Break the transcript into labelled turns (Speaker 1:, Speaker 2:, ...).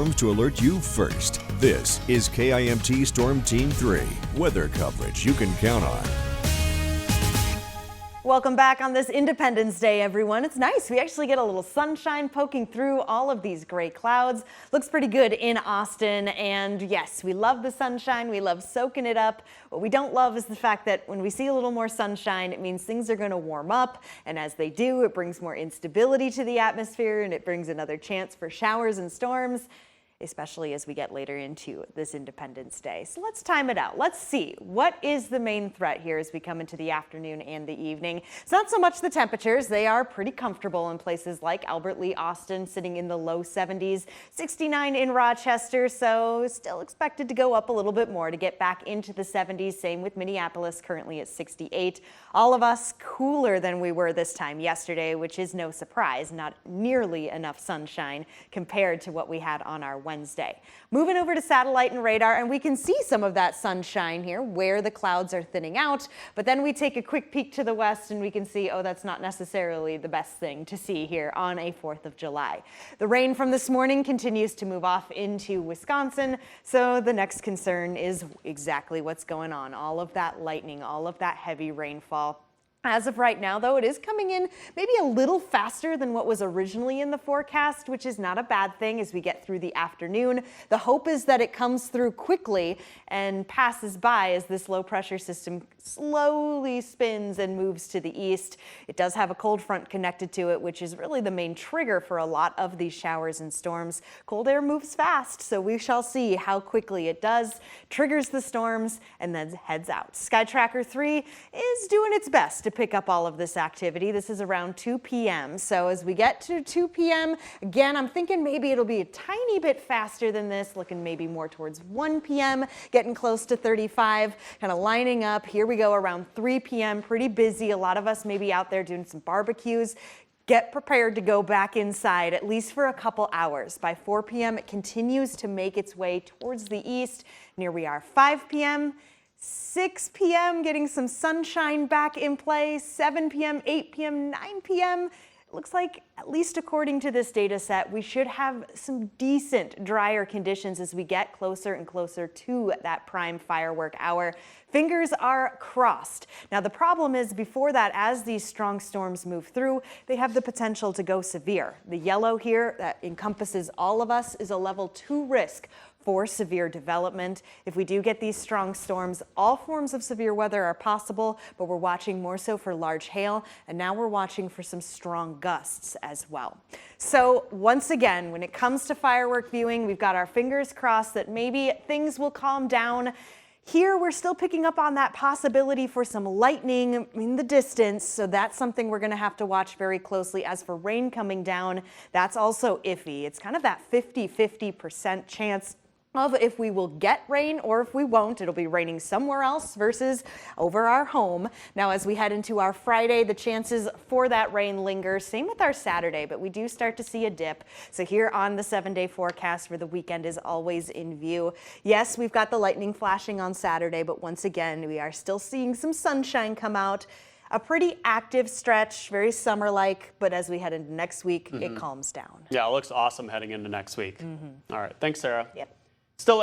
Speaker 1: storms to alert you first. This is KIMT Storm Team 3, weather coverage you can count on.
Speaker 2: Welcome back on this Independence Day, everyone. It's nice. We actually get a little sunshine poking through all of these gray clouds. Looks pretty good in Austin. And yes, we love the sunshine. We love soaking it up. What we don't love is the fact that when we see a little more sunshine, it means things are going to warm up. And as they do, it brings more instability to the atmosphere, and it brings another chance for showers and storms, especially as we get later into this Independence Day. So let's time it out. Let's see, what is the main threat here as we come into the afternoon and the evening? It's not so much the temperatures. They are pretty comfortable in places like Albert Lee, Austin, sitting in the low 70s, 69 in Rochester, so still expected to go up a little bit more to get back into the 70s. Same with Minneapolis, currently at 68. All of us cooler than we were this time yesterday, which is no surprise. Not nearly enough sunshine compared to what we had on our Wednesday. Moving over to satellite and radar, and we can see some of that sunshine here where the clouds are thinning out, but then we take a quick peek to the west and we can see, oh, that's not necessarily the best thing to see here on a 4th of July. The rain from this morning continues to move off into Wisconsin, so the next concern is exactly what's going on. All of that lightning, all of that heavy rainfall. As of right now, though, it is coming in maybe a little faster than what was originally in the forecast, which is not a bad thing as we get through the afternoon. The hope is that it comes through quickly and passes by as this low pressure system slowly spins and moves to the east. It does have a cold front connected to it, which is really the main trigger for a lot of these showers and storms. Cold air moves fast, so we shall see how quickly it does, triggers the storms, and then heads out. Sky Tracker 3 is doing its best to pick up all of this activity. This is around 2 p.m. So as we get to 2 p.m., again, I'm thinking maybe it'll be a tiny bit faster than this, looking maybe more towards 1 p.m., getting close to 35, kind of lining up. Here we go around 3 p.m., pretty busy. A lot of us maybe out there doing some barbecues. Get prepared to go back inside at least for a couple hours. By 4 p.m., it continues to make its way towards the east. And here we are, 5 p.m., 6 p.m., getting some sunshine back in play, 7 p.m., 8 p.m., 9 p.m. It looks like, at least according to this data set, we should have some decent drier conditions as we get closer and closer to that prime firework hour. Fingers are crossed. Now, the problem is before that, as these strong storms move through, they have the potential to go severe. The yellow here that encompasses all of us is a level 2 risk for severe development. If we do get these strong storms, all forms of severe weather are possible, but we're watching more so for large hail, and now we're watching for some strong gusts as well. So once again, when it comes to firework viewing, we've got our fingers crossed that maybe things will calm down. Here, we're still picking up on that possibility for some lightning in the distance, so that's something we're going to have to watch very closely. As for rain coming down, that's also iffy. It's kind of that 50-50% chance of if we will get rain or if we won't. It'll be raining somewhere else versus over our home. Now, as we head into our Friday, the chances for that rain linger. Same with our Saturday, but we do start to see a dip. So here on the 7-day forecast for the weekend is always in view. Yes, we've got the lightning flashing on Saturday, but once again, we are still seeing some sunshine come out. A pretty active stretch, very summer-like, but as we head into next week, it calms down.
Speaker 3: Yeah, it looks awesome heading into next week. All right, thanks, Sarah.
Speaker 2: Yep.